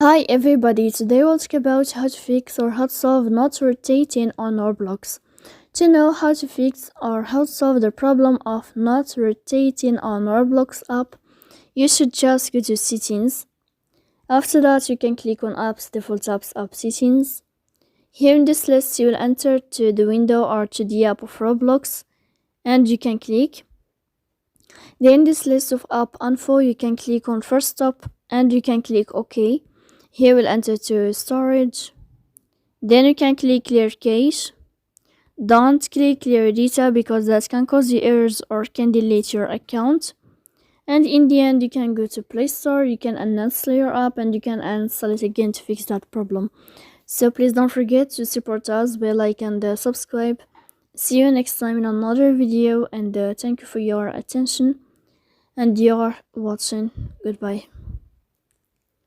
Hi everybody, today we'll talk about how to fix or how to solve not rotating on Roblox. To know how to fix or how to solve the problem of not rotating on Roblox app, you should just go to settings. After that, you can click on apps, default apps, app settings. Here in this list, you will enter to the window or to the app of Roblox and you can click. Then in this list of app info, you can click on first stop and you can click OK. Here we'll enter to storage. Then you can click clear cache. Don't click clear data because that can cause you errors or can delete your account. And in the end, you can go to Play Store, you can uninstall your app and you can uninstall it again to fix that problem. So please don't forget to support us by like and subscribe. See you next time in another video and thank you for your attention and your watching. Goodbye.